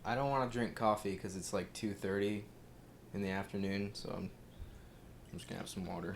I don't want to drink coffee because it's like 2:30 in the afternoon, so I'm just gonna have some water.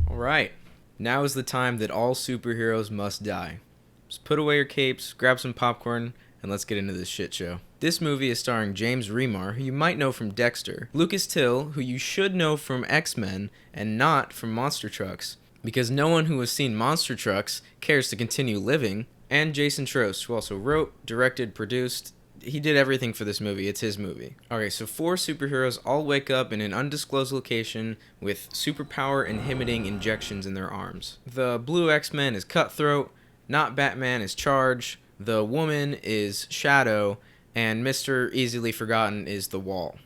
Alright, now is the time that all superheroes must die. Just put away your capes, grab some popcorn, and let's get into this shit show. This movie is starring James Remar, who you might know from Dexter, Lucas Till, who you should know from X-Men and not from Monster Trucks, because no one who has seen Monster Trucks cares to continue living, and Jason Trost, who also wrote, directed, produced. He did everything for this movie. It's his movie. Okay, so 4 superheroes all wake up in an undisclosed location with superpower inhibiting injections in their arms. The blue X-Men is Cutthroat, not Batman is Charge, the woman is Shadow, and Mr. Easily Forgotten is the Wall.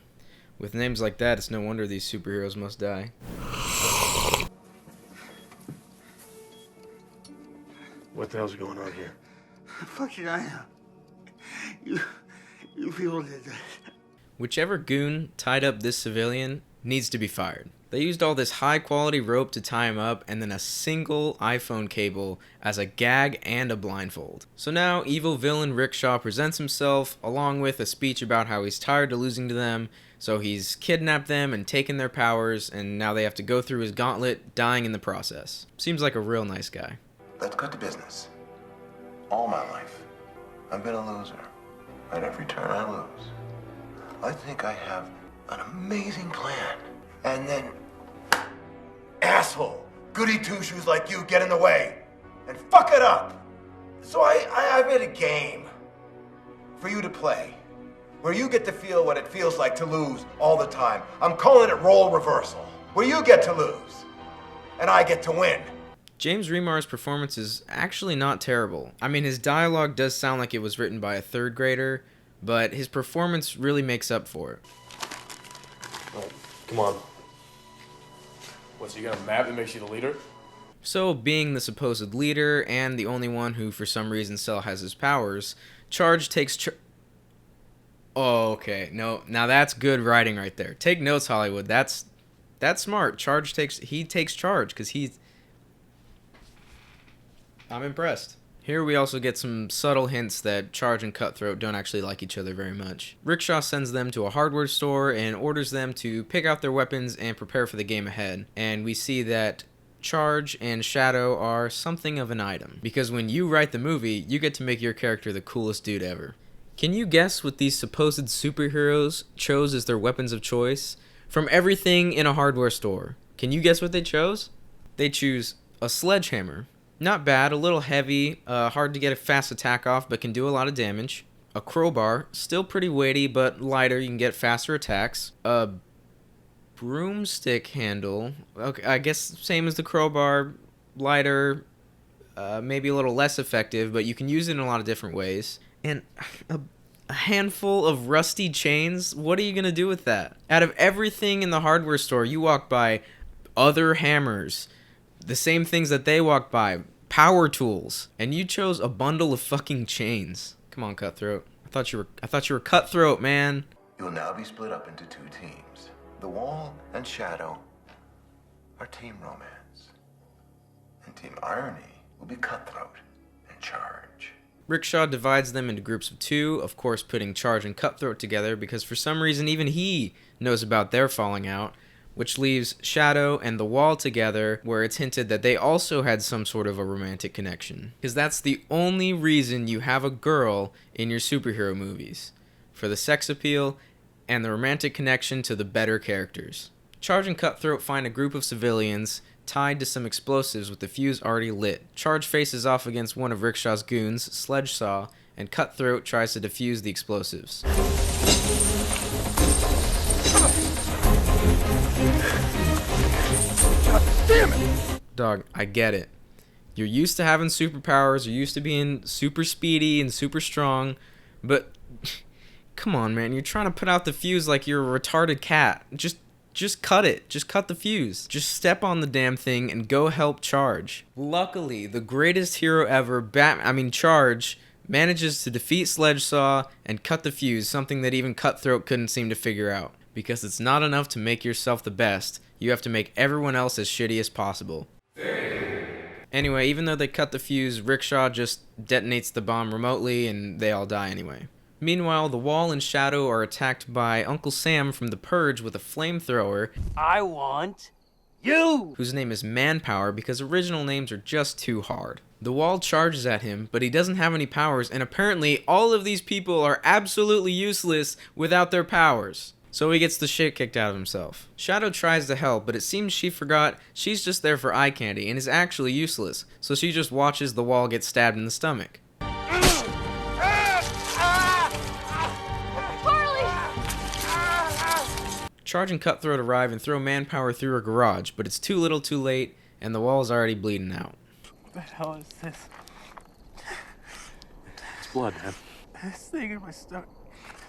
With names like that, it's no wonder these superheroes must die. What the hell's going on here? Fucking I am. You feel it. Whichever goon tied up this civilian needs to be fired. They used all this high quality rope to tie him up and then a single iPhone cable as a gag and a blindfold. So now evil villain Rickshaw presents himself along with a speech about how he's tired of losing to them, so he's kidnapped them and taken their powers, and now they have to go through his gauntlet, dying in the process. Seems like a real nice guy. Let's cut to business. All my life, I've been a loser. At every turn I lose. I think I have an amazing plan. And then, asshole, goody two-shoes like you get in the way and fuck it up. So I made a game for you to play where you get to feel what it feels like to lose all the time. I'm calling it role reversal, where you get to lose and I get to win. James Remar's performance is actually not terrible. I mean, his dialogue does sound like it was written by a 3rd grader, but his performance really makes up for it. Oh, come on. What, so you got a map that makes you the leader? So, being the supposed leader and the only one who for some reason still has his powers, Charge takes Oh, okay. No, now that's good writing right there. Take notes, Hollywood. That's smart. Charge takes charge because he's... I'm impressed. Here we also get some subtle hints that Charge and Cutthroat don't actually like each other very much. Rickshaw sends them to a hardware store and orders them to pick out their weapons and prepare for the game ahead. And we see that Charge and Shadow are something of an item, because when you write the movie, you get to make your character the coolest dude ever. Can you guess what these supposed superheroes chose as their weapons of choice? From everything in a hardware store. Can you guess what they chose? They choose a sledgehammer. Not bad, a little heavy, hard to get a fast attack off, but can do a lot of damage. A crowbar, still pretty weighty, but lighter, you can get faster attacks. A broomstick handle, okay, I guess same as the crowbar, lighter, maybe a little less effective, but you can use it in a lot of different ways. And a handful of rusty chains, what are you going to do with that? Out of everything in the hardware store, you walk by other hammers, the same things that they walk by, power tools, and you chose a bundle of fucking chains. Come on, Cutthroat. I thought you were Cutthroat, man. You'll now be split up into 2 teams. The Wall and Shadow are Team Romance. And Team Irony will be Cutthroat and Charge. Rickshaw divides them into groups of 2, of course putting Charge and Cutthroat together because for some reason even he knows about their falling out, which leaves Shadow and the Wall together, where it's hinted that they also had some sort of a romantic connection. Because that's the only reason you have a girl in your superhero movies. For the sex appeal and the romantic connection to the better characters. Charge and Cutthroat find a group of civilians tied to some explosives with the fuse already lit. Charge faces off against one of Rickshaw's goons, Sledge Saw, and Cutthroat tries to defuse the explosives. Damn it! Dog, I get it. You're used to having superpowers, you're used to being super speedy and super strong, but come on, man, you're trying to put out the fuse like you're a retarded cat. Just cut it. Just cut the fuse. Just step on the damn thing and go help Charge. Luckily, the greatest hero ever, Charge, manages to defeat Sledge Saw and cut the fuse, something that even Cutthroat couldn't seem to figure out. Because it's not enough to make yourself the best, you have to make everyone else as shitty as possible. Anyway, even though they cut the fuse, Rickshaw just detonates the bomb remotely and they all die anyway. Meanwhile, the Wall and Shadow are attacked by Uncle Sam from The Purge with a flamethrower. I want you! Whose name is Manpower because original names are just too hard. The Wall charges at him, but he doesn't have any powers, and apparently all of these people are absolutely useless without their powers. So he gets the shit kicked out of himself. Shadow tries to help, but it seems she forgot she's just there for eye candy and is actually useless, so she just watches the Wall get stabbed in the stomach. Charge and Cutthroat arrive and throw Manpower through her garage, but it's too little too late, and the Wall is already bleeding out. What the hell is this? It's blood, man. This thing in my stomach.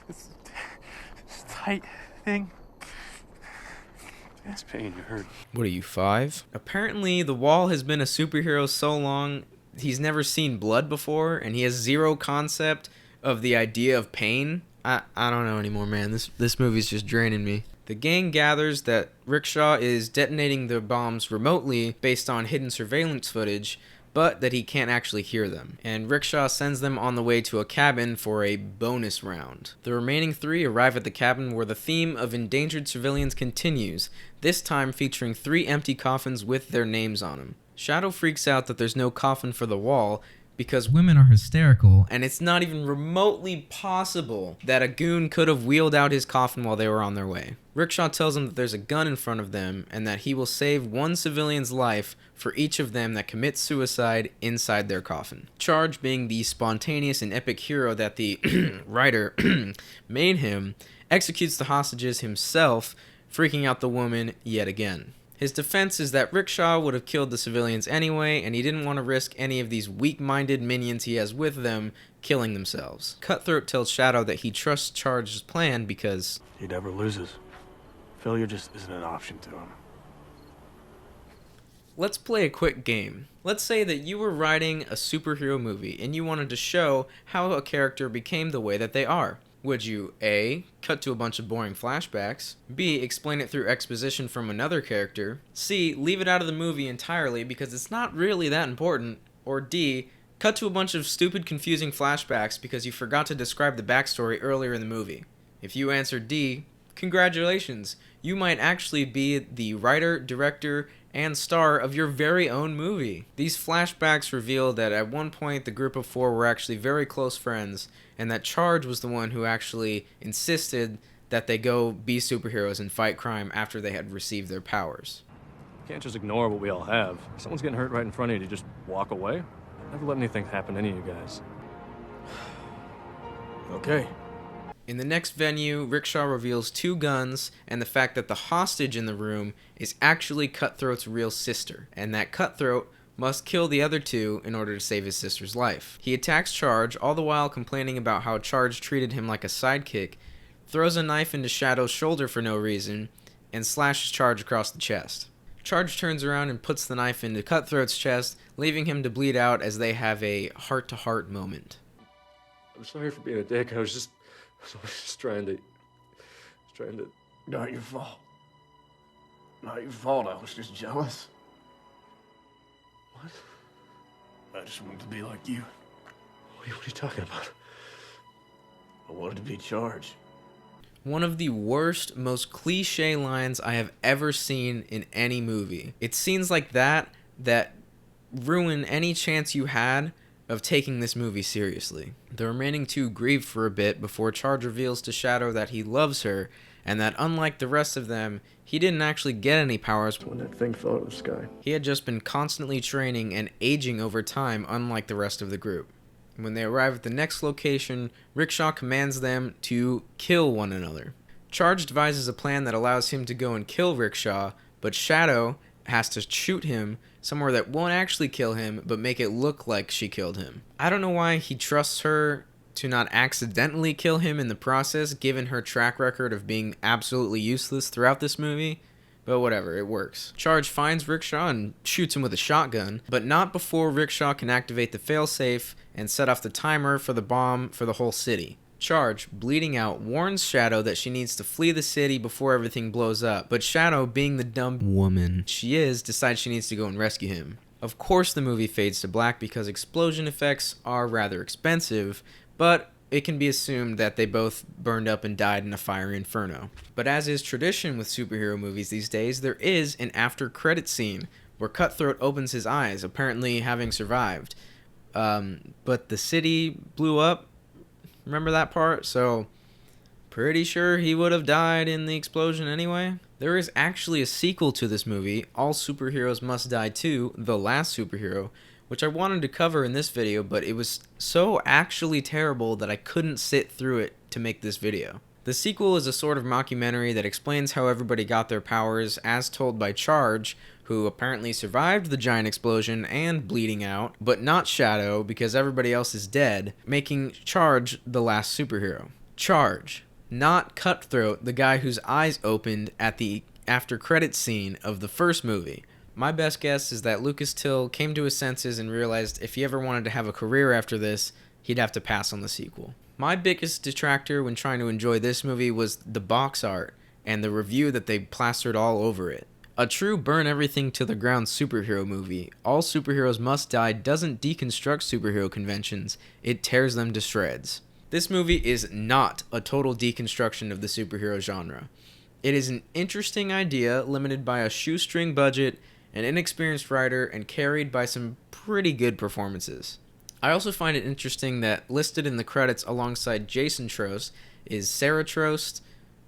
This tight thing. It's pain, you hurt. What are you, 5? Apparently, the Wall has been a superhero so long, he's never seen blood before, and he has zero concept of the idea of pain. I don't know anymore, man. This movie's just draining me. The gang gathers that Rickshaw is detonating the bombs remotely based on hidden surveillance footage, but that he can't actually hear them. And Rickshaw sends them on the way to a cabin for a bonus round. The remaining 3 arrive at the cabin where the theme of endangered civilians continues, this time featuring 3 empty coffins with their names on them. Shadow freaks out that there's no coffin for the Wall, because women are hysterical, and it's not even remotely possible that a goon could have wheeled out his coffin while they were on their way. Rickshaw tells him that there's a gun in front of them, and that he will save 1 civilian's life for each of them that commits suicide inside their coffin. Charge, being the spontaneous and epic hero that the writer made him, executes the hostages himself, freaking out the woman yet again. His defense is that Rickshaw would have killed the civilians anyway, and he didn't want to risk any of these weak-minded minions he has with them killing themselves. Cutthroat tells Shadow that he trusts Charge's plan because He never loses. Failure just isn't an option to him. Let's play a quick game. Let's say that you were writing a superhero movie and you wanted to show how a character became the way that they are. Would you A, cut to a bunch of boring flashbacks, B, explain it through exposition from another character, C, leave it out of the movie entirely because it's not really that important, or D, cut to a bunch of stupid confusing flashbacks because you forgot to describe the backstory earlier in the movie? If you answered D, congratulations, you might actually be the writer, director, and star of your very own movie. These flashbacks reveal that at one point the group of 4 were actually very close friends, and that Charge was the one who actually insisted that they go be superheroes and fight crime after they had received their powers. You can't just ignore what we all have. If someone's getting hurt right in front of you, to just walk away? Never let anything happen to any of you guys. Okay. In the next venue, Rickshaw reveals 2 guns and the fact that the hostage in the room is actually Cutthroat's real sister, and that Cutthroat must kill the other 2 in order to save his sister's life. He attacks Charge, all the while complaining about how Charge treated him like a sidekick, throws a knife into Shadow's shoulder for no reason, and slashes Charge across the chest. Charge turns around and puts the knife into Cutthroat's chest, leaving him to bleed out as they have a heart-to-heart moment. I'm sorry for being a dick. I was just trying to... Not your fault. Not your fault. I was just jealous. What? I just wanted to be like you. What are you talking about? I wanted to be Charge. One of the worst, most cliche lines I have ever seen in any movie. It's scenes like that ruin any chance you had of taking this movie seriously. The remaining 2 grieve for a bit before Charge reveals to Shadow that he loves her, and that unlike the rest of them, he didn't actually get any powers When that thing fell out of the sky. He had just been constantly training and aging over time, unlike the rest of the group. When they arrive at the next location, Rickshaw commands them to kill one another. Charge devises a plan that allows him to go and kill Rickshaw, but Shadow has to shoot him somewhere that won't actually kill him, but make it look like she killed him. I don't know why he trusts her to not accidentally kill him in the process, given her track record of being absolutely useless throughout this movie. But whatever, it works. Charge finds Rickshaw and shoots him with a shotgun, but not before Rickshaw can activate the failsafe and set off the timer for the bomb for the whole city. Charge, bleeding out, warns Shadow that she needs to flee the city before everything blows up, but Shadow, being the dumb woman she is, decides she needs to go and rescue him. Of course the movie fades to black because explosion effects are rather expensive, but it can be assumed that they both burned up and died in a fiery inferno. But as is tradition with superhero movies these days, there is an after-credit scene where Cutthroat opens his eyes, apparently having survived. But the city blew up. Remember that part? So, pretty sure he would have died in the explosion anyway. There is actually a sequel to this movie, All Superheroes Must Die 2, The Last Superhero, which I wanted to cover in this video, but it was so actually terrible that I couldn't sit through it to make this video. The sequel is a sort of mockumentary that explains how everybody got their powers as told by Charge, who apparently survived the giant explosion and bleeding out, but not Shadow because everybody else is dead, making Charge the last superhero. Charge, not Cutthroat, the guy whose eyes opened at the after credits scene of the first movie. My best guess is that Lucas Till came to his senses and realized if he ever wanted to have a career after this, he'd have to pass on the sequel. My biggest detractor when trying to enjoy this movie was the box art and the review that they plastered all over it. A true burn everything to the ground superhero movie, All Superheroes Must Die doesn't deconstruct superhero conventions, it tears them to shreds. This movie is not a total deconstruction of the superhero genre. It is an interesting idea limited by a shoestring budget, an inexperienced writer, and carried by some pretty good performances. I also find it interesting that listed in the credits alongside Jason Trost is Sarah Trost,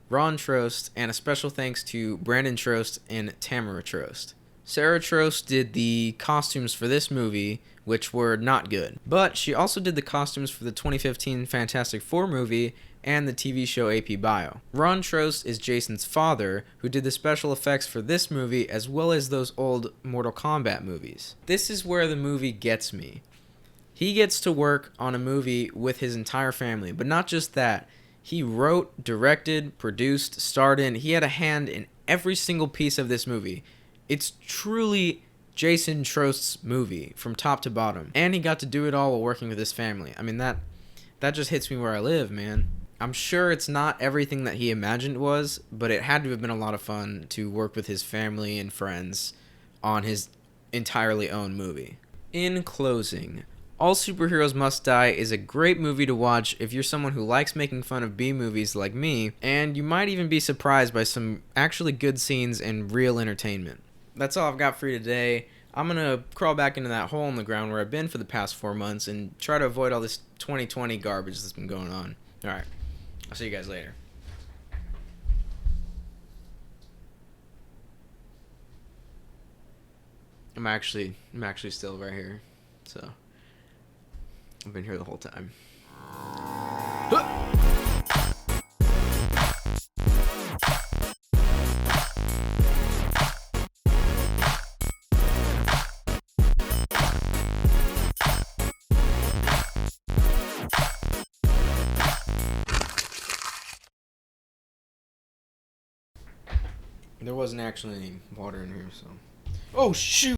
Ron Trost, and a special thanks to Brandon Trost and Tamara Trost. Sarah Trost did the costumes for this movie, which were not good. But she also did the costumes for the 2015 Fantastic Four movie and the TV show AP Bio. Ron Trost is Jason's father, who did the special effects for this movie as well as those old Mortal Kombat movies. This is where the movie gets me. He gets to work on a movie with his entire family, but not just that. He wrote, directed, produced, starred in. He had a hand in every single piece of this movie. It's truly Jason Trost's movie from top to bottom. And he got to do it all while working with his family. I mean, that just hits me where I live, man. I'm sure it's not everything that he imagined it was, but it had to have been a lot of fun to work with his family and friends on his entirely own movie. In closing, All Superheroes Must Die is a great movie to watch if you're someone who likes making fun of B-movies like me, and you might even be surprised by some actually good scenes and real entertainment. That's all I've got for you today. I'm going to crawl back into that hole in the ground where I've been for the past 4 months and try to avoid all this 2020 garbage that's been going on. Alright, I'll see you guys later. I'm actually still right here, so I've been here the whole time. There wasn't actually any water in here, so. Oh, shoot!